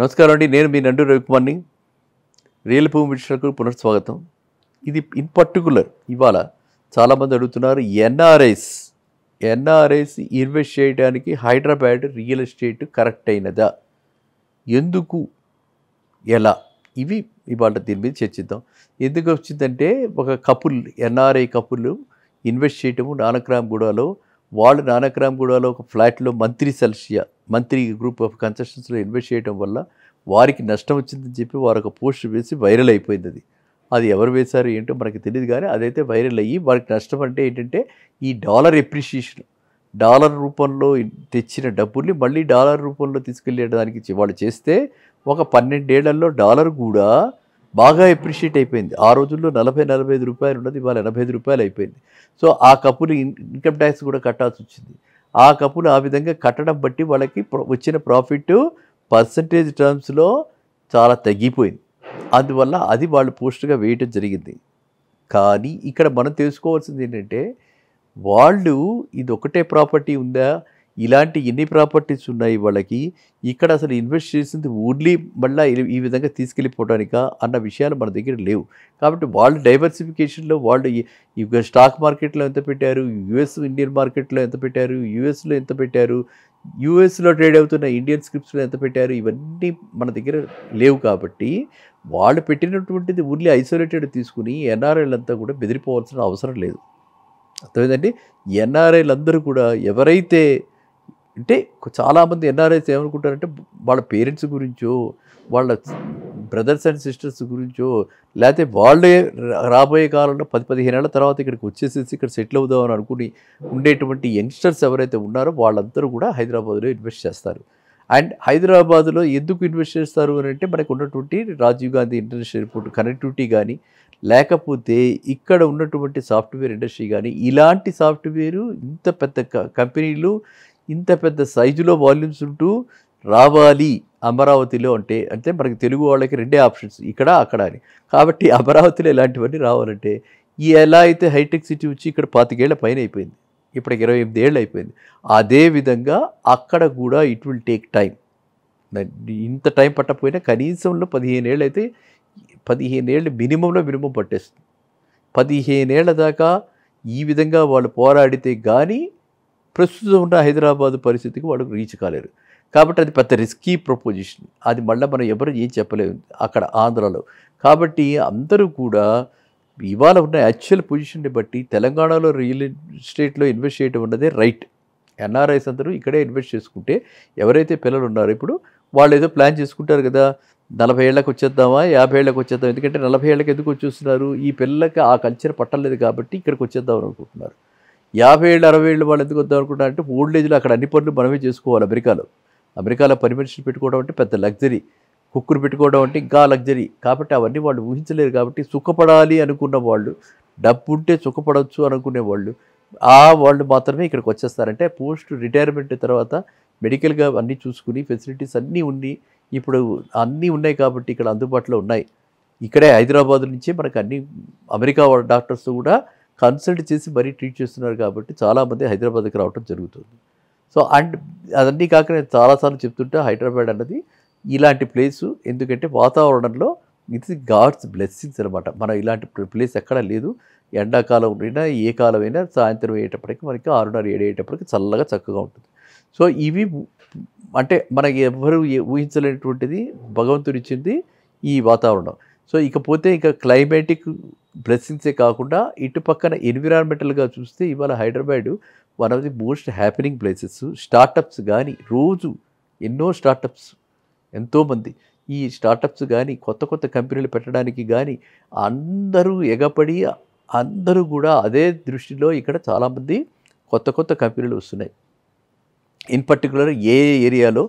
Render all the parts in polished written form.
నమస్కారం అండి. నేను మీ నండు రవికుమార్ని. రియల్ భూమి విశ్లేషణకు పునఃస్వాగతం. ఇది ఇన్ పర్టికులర్ ఇవాళ చాలామంది అడుగుతున్నారు, ఎన్ఆర్ఐస్ ఇన్వెస్ట్ చేయడానికి హైదరాబాద్ రియల్ ఎస్టేట్ కరెక్ట్ అయినదా, ఎందుకు, ఎలా, ఇవి ఇవాళ దీని మీద చర్చిద్దాం. ఎందుకు వచ్చిందంటే, ఒక ఎన్ఆర్ఐ కపుల్ ఇన్వెస్ట్ చేయటము నానక్రామ్గూడలో. వాళ్ళు నానక్రామ్గూడలో ఒక ఫ్లాట్లో మంత్రి గ్రూప్ ఆఫ్ కన్స్ట్రక్షన్స్లో ఇన్వెస్ట్ చేయడం వల్ల వారికి నష్టం వచ్చిందని చెప్పి వారు ఒక పోస్ట్ వేసి వైరల్ అయిపోయింది. అది ఎవరు వేశారు ఏంటో మనకి తెలియదు, కానీ అదైతే వైరల్ అయ్యి వారికి నష్టం అంటే ఏంటంటే, ఈ డాలర్ ఎప్రిషియేషన్, డాలర్ రూపంలో తెచ్చిన డబ్బుల్ని మళ్ళీ డాలర్ రూపంలో తీసుకెళ్ళేదానికి వాళ్ళు చేస్తే ఒక 12 ఏళ్లలో డాలర్ కూడా బాగా ఎప్రిషియేట్ అయిపోయింది. ఆ రోజుల్లో 40-45 రూపాయలు ఉన్నది, ఇవాళ 85 రూపాయలు అయిపోయింది. సో ఆ కప్పులు ఇన్కమ్ ట్యాక్స్ కూడా కట్టాల్సి వచ్చింది. ఆ కప్పులు ఆ విధంగా కట్టడం బట్టి వాళ్ళకి వచ్చిన ప్రాఫిట్ పర్సంటేజ్ టర్మ్స్లో చాలా తగ్గిపోయింది. అందువల్ల అది వాళ్ళు పోస్ట్గా వేయటం జరిగింది. కానీ ఇక్కడ మనం తెలుసుకోవాల్సింది ఏంటంటే, వాళ్ళు ఇది ఒకటే ప్రాపర్టీ ఉందా, ఇలాంటి ఎన్ని ప్రాపర్టీస్ ఉన్నాయి వాళ్ళకి, ఇక్కడ అసలు ఇన్వెస్ట్ చేసింది ఓన్లీ మళ్ళీ ఈ విధంగా తీసుకెళ్ళిపోవడానికా అన్న విషయాలు మన దగ్గర లేవు. కాబట్టి వాళ్ళు డైవర్సిఫికేషన్లో వాళ్ళు స్టాక్ మార్కెట్లో ఎంత పెట్టారు, ఇండియన్ మార్కెట్లో ఎంత పెట్టారు, యూఎస్లో ఎంత పెట్టారు, యూఎస్లో ట్రేడ్ అవుతున్న ఇండియన్ స్క్రిప్ట్స్లో ఎంత పెట్టారు, ఇవన్నీ మన దగ్గర లేవు. కాబట్టి వాళ్ళు పెట్టినటువంటిది ఓన్లీ ఐసోలేటెడ్ తీసుకుని ఎన్ఆర్ఐలంతా కూడా బెదిరిపోవాల్సిన అవసరం లేదు. అర్థమైందండి. ఎన్ఆర్ఐలు అందరూ కూడా ఎవరైతే అంటే, చాలామంది ఎన్ఆర్ఐస్ ఏమనుకుంటారంటే, వాళ్ళ పేరెంట్స్ గురించో, వాళ్ళ బ్రదర్స్ అండ్ సిస్టర్స్ గురించో, లేకపోతే వాళ్ళే రాబోయే కాలంలో 10-15 ఏళ్ల తర్వాత ఇక్కడికి వచ్చేసేసి ఇక్కడ సెటిల్ అవుదామని అనుకుని ఉండేటువంటి యంగ్స్టర్స్ ఎవరైతే ఉన్నారో వాళ్ళందరూ కూడా హైదరాబాద్లో ఇన్వెస్ట్ చేస్తారు. అండ్ హైదరాబాద్లో ఎందుకు ఇన్వెస్ట్ చేస్తారు అని అంటే, మనకు ఉన్నటువంటి Rajiv Gandhi international airport connectivity కానీ, లేకపోతే ఇక్కడ ఉన్నటువంటి సాఫ్ట్వేర్ ఇండస్ట్రీ కానీ, ఇలాంటి సాఫ్ట్వేరు ఇంత పెద్ద కంపెనీలు ఇంత పెద్ద సైజులో వాల్యూమ్స్ ఉంటూ రావాలి అమరావతిలో అంటే మనకి తెలుగు వాళ్ళకి రెండే ఆప్షన్స్, ఇక్కడ అక్కడ అని. కాబట్టి అమరావతిలో ఇలాంటివన్నీ రావాలంటే ఎలా అయితే హైటెక్ సిటీ వచ్చి ఇక్కడ 25 ఏళ్ల పైన అయిపోయింది, ఇప్పటికి 28 ఏళ్ళు అయిపోయింది. అదేవిధంగా అక్కడ కూడా ఇట్ విల్ టేక్ టైం. ఇంత టైం పట్టకపోయినా కనీసంలో 15 ఏళ్ళు అయితే 15 ఏళ్ళు మినిమం పట్టేస్తుంది. 15 ఏళ్ల దాకా ఈ విధంగా వాళ్ళు పోరాడితే కానీ ప్రస్తుతం ఉన్న హైదరాబాదు పరిస్థితికి వాళ్ళు రీచ్ కాలేరు. కాబట్టి అది పెద్ద రిస్కీ ప్రపోజిషన్. అది మళ్ళీ మనం ఎవరు ఏం చెప్పలేము అక్కడ ఆంధ్రాలో. కాబట్టి అందరూ కూడా ఇవాళ ఉన్న యాక్చువల్ పొజిషన్ని బట్టి తెలంగాణలో రియల్ ఎస్టేట్లో ఇన్వెస్ట్ చేయడం ఉన్నదే రైట్. ఎన్ఆర్ఐస్ అందరూ ఇక్కడే ఇన్వెస్ట్ చేసుకుంటే, ఎవరైతే పిల్లలు ఉన్నారో ఇప్పుడు వాళ్ళు ఏదో ప్లాన్ చేసుకుంటారు కదా, 40 ఏళ్ళకి వచ్చేద్దామా, 50 ఏళ్ళకి వచ్చేద్దాం. ఎందుకంటే 40 ఏళ్ళకి ఎందుకు వచ్చేస్తున్నారు, ఈ పిల్లలకి ఆ కల్చర్ పట్టలేదు కాబట్టి ఇక్కడికి వచ్చేద్దాం అనుకుంటున్నారు. 50 ఏళ్ళు 60 ఏళ్ళు వాళ్ళు ఎందుకు వద్దాం అనుకుంటారంటే, ఓల్డ్ ఏజ్లో అక్కడ అన్ని పనులు మనమే చేసుకోవాలి. అమెరికాలో పని మనుషులు పెట్టుకోవడం అంటే పెద్ద లగ్జరీ, కుక్కురు పెట్టుకోవడం అంటే ఇంకా లగ్జరీ. కాబట్టి అవన్నీ వాళ్ళు ఊహించలేరు. కాబట్టి సుఖపడాలి అనుకున్న వాళ్ళు, డబ్బు ఉంటే సుఖపడవచ్చు అనుకునే వాళ్ళు వాళ్ళు మాత్రమే ఇక్కడికి వచ్చేస్తారంటే, పోస్ట్ రిటైర్మెంట్ తర్వాత మెడికల్గా అన్నీ చూసుకుని ఫెసిలిటీస్ అన్నీ ఇప్పుడు అన్నీ ఉన్నాయి కాబట్టి ఇక్కడ అందుబాటులో ఉన్నాయి. ఇక్కడే హైదరాబాద్ నుంచే మనకు అన్ని అమెరికా వాళ్ళ డాక్టర్స్ కూడా కన్సల్ట్ చేసి మరీ ట్రీట్ చేస్తున్నారు. కాబట్టి చాలామంది హైదరాబాద్కి రావడం జరుగుతుంది. సో అండ్ అదన్నీ కాక నేను చాలాసార్లు చెప్తుంటే, హైదరాబాద్ అన్నది ఇలాంటి ప్లేసు. ఎందుకంటే వాతావరణంలో ఇది గాడ్స్ బ్లెస్సింగ్స్ అనమాట. మనం ఇలాంటి ప్లేస్ ఎక్కడా లేదు. ఎండాకాలం అయినా ఏ కాలం అయినా సాయంత్రం అయ్యేటప్పటికి మనకి 6:30-7 అయ్యేటప్పటికి చల్లగా చక్కగా ఉంటుంది. సో ఇవి అంటే మనకి ఎవ్వరూ ఊహించలేనటువంటిది భగవంతుడు ఇచ్చింది ఈ వాతావరణం. సో ఇకపోతే ఇంకా క్లైమేటిక్ బ్లెస్సింగ్సే కాకుండా ఇటు పక్కన ఎన్విరాన్మెంటల్గా చూస్తే ఇవాళ Hyderabad one of the most happening places. Startups కానీ రోజు ఎన్నో స్టార్టప్స్, ఎంతోమంది ఈ స్టార్టప్స్ కానీ కొత్త కంపెనీలు పెట్టడానికి కానీ అందరూ ఎగపడి అందరూ కూడా అదే దృష్టిలో ఇక్కడ చాలామంది కొత్త కంపెనీలు వస్తున్నాయి. ఇన్ పర్టికులర్ ఏ ఏరియాలో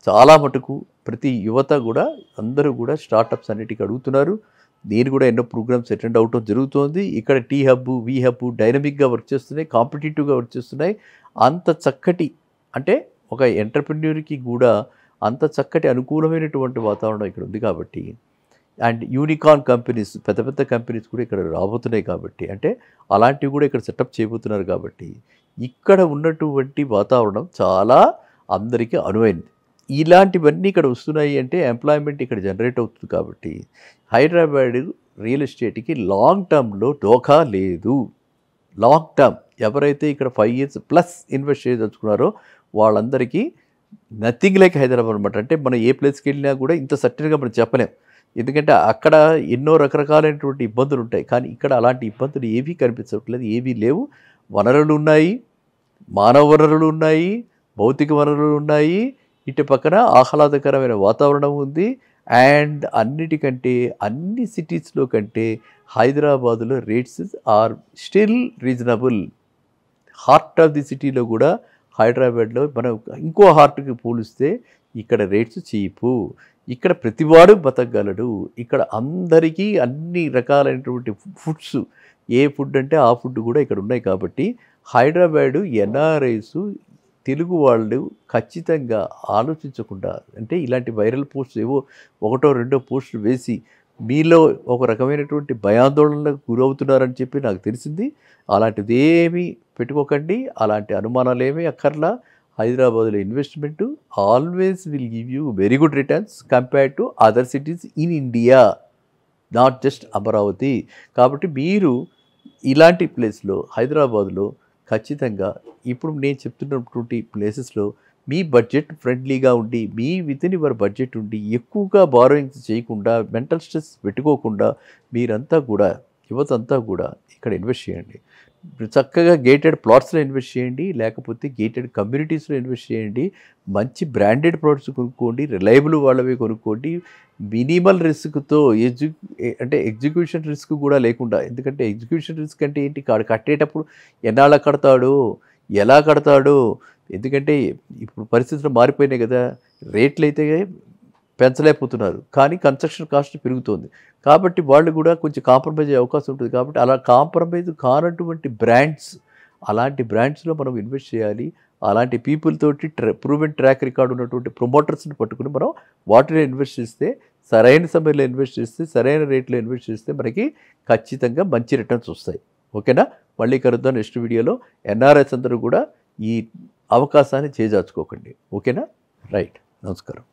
చాలా మటుకు ప్రతి యువత కూడా అందరూ కూడా స్టార్టప్స్ అన్నిటికీ అడుగుతున్నారు. నేను కూడా ఎన్నో ప్రోగ్రామ్స్ అటెండ్ అవటం జరుగుతుంది. ఇక్కడ టీ హబ్, వి హబ్ డైనమిక్గా వర్క్ చేస్తున్నాయి, కాంపిటేటివ్గా వర్క్ చేస్తున్నాయి. అంత చక్కటి అంటే ఒక ఎంటర్ప్రెన్యూర్కి కూడా అంత చక్కటి అనుకూలమైనటువంటి వాతావరణం ఇక్కడ ఉంది. కాబట్టి అండ్ యూనికార్న్ కంపెనీస్, పెద్ద కంపెనీస్ కూడా ఇక్కడ రాబోతున్నాయి. కాబట్టి అంటే అలాంటివి కూడా ఇక్కడ సెటప్ చేయబోతున్నారు. కాబట్టి ఇక్కడ ఉన్నటువంటి వాతావరణం చాలా అందరికీ అనువైంది. ఇలాంటివన్నీ ఇక్కడ వస్తున్నాయి అంటే ఎంప్లాయ్మెంట్ ఇక్కడ జనరేట్ అవుతుంది కాబట్టి హైదరాబాద్ రియల్ ఎస్టేట్కి లాంగ్ టర్మ్లో డోకా లేదు. లాంగ్ టర్మ్ ఎవరైతే ఇక్కడ 5 years ప్లస్ ఇన్వెస్ట్ చేయదలుచుకున్నారో వాళ్ళందరికీ నథింగ్ లైక్ హైదరాబాద్ అనమాట. అంటే మనం ఏ ప్లేస్కి వెళ్ళినా కూడా ఇంత సర్టెన్గా మనం చెప్పలేం. ఎందుకంటే అక్కడ ఎన్నో రకరకాలైనటువంటి ఇబ్బందులు ఉంటాయి. కానీ ఇక్కడ అలాంటి ఇబ్బందులు ఏవీ కనిపించట్లేదు, ఏవీ లేవు. వనరులు ఉన్నాయి, మానవ వనరులు ఉన్నాయి, భౌతిక వనరులు ఉన్నాయి, ఇటు పక్కన ఆహ్లాదకరమైన వాతావరణం ఉంది. అండ్ అన్నిటికంటే అన్ని సిటీస్లో కంటే హైదరాబాదులో rates are still reasonable. Heart of the సిటీలో కూడా హైదరాబాద్లో మనం ఇంకో హార్ట్కి పోలిస్తే ఇక్కడ రేట్స్ చీపు. ఇక్కడ ప్రతివాడు బతకగలడు. ఇక్కడ అందరికీ అన్ని రకాలైనటువంటి ఫుడ్స్, ఏ ఫుడ్ అంటే ఆ ఫుడ్ కూడా ఇక్కడ ఉన్నాయి. కాబట్టి హైదరాబాదు ఎన్ఆర్ఐస్ తెలుగు వాళ్ళు ఖచ్చితంగా ఆలోచించకుండా, అంటే ఇలాంటి వైరల్ పోస్ట్స్ ఏవో ఒకటో రెండో పోస్టులు వేసి మీలో ఒక రకమైనటువంటి భయాందోళనలకు గురవుతున్నారని చెప్పి నాకు తెలిసింది. అలాంటిది ఏమీ పెట్టుకోకండి, అలాంటి అనుమానాలు ఏమీ అక్కర్లా. హైదరాబాద్లో investment always will give you very good returns compared to other cities in India, not just Amaravati. కాబట్టి మీరు ఇలాంటి ప్లేస్లో హైదరాబాద్లో ఖచ్చితంగా ఇప్పుడు నేను చెప్తున్నటువంటి ప్లేసెస్లో మీ బడ్జెట్ ఫ్రెండ్లీగా ఉండి, మీ వితిన్ యువర్ బడ్జెట్ ఉండి, ఎక్కువగా బారోయింగ్స్ చేయకుండా, మెంటల్ స్ట్రెస్ పెట్టుకోకుండా మీరంతా కూడా, యువత అంతా కూడా ఇక్కడ ఇన్వెస్ట్ చేయండి. చక్కగా గేటెడ్ ప్లాట్స్లో ఇన్వెస్ట్ చేయండి, లేకపోతే గేటెడ్ కమ్యూనిటీస్లో ఇన్వెస్ట్ చేయండి. మంచి బ్రాండెడ్ ప్రోడక్ట్స్ కొనుక్కోండి, రిలయబుల్ వాళ్ళవి కొనుక్కోండి, మినిమల్ రిస్క్తో అంటే ఎగ్జిక్యూషన్ రిస్క్ కూడా లేకుండా. ఎందుకంటే ఎగ్జిక్యూషన్ రిస్క్ అంటే ఏంటి, కట్టేటప్పుడు ఎన్నాళ్ళ కడతాడు, ఎలా కడతాడు. ఎందుకంటే ఇప్పుడు పరిస్థితులు మారిపోయినాయి కదా, రేట్లు అయితే పెంచలేకపోతున్నారు, కానీ కన్స్ట్రక్షన్ కాస్ట్ పెరుగుతుంది. కాబట్టి వాళ్ళు కూడా కొంచెం కాంప్రమైజ్ అయ్యే అవకాశం ఉంటుంది. కాబట్టి అలా కాంప్రమైజ్ కానటువంటి బ్రాండ్స్, అలాంటి బ్రాండ్స్లో మనం ఇన్వెస్ట్ చేయాలి. అలాంటి పీపుల్ తోటి ప్రూవెన్ ట్రాక్ రికార్డ్ ఉన్నటువంటి ప్రమోటర్స్ని పట్టుకుని మనం వాటిలో ఇన్వెస్ట్ చేస్తే, సరైన సమయంలో ఇన్వెస్ట్ చేస్తే, సరైన రేట్లో ఇన్వెస్ట్ చేస్తే మనకి ఖచ్చితంగా మంచి రిటర్న్స్ వస్తాయి. ఓకేనా? మళ్ళీ కలుద్దాం నెక్స్ట్ వీడియోలో. ఎన్ఆర్ఎస్ అందరూ కూడా ఈ అవకాశాన్ని చేజార్చుకోకండి. ఓకేనా? రైట్. నమస్కారం.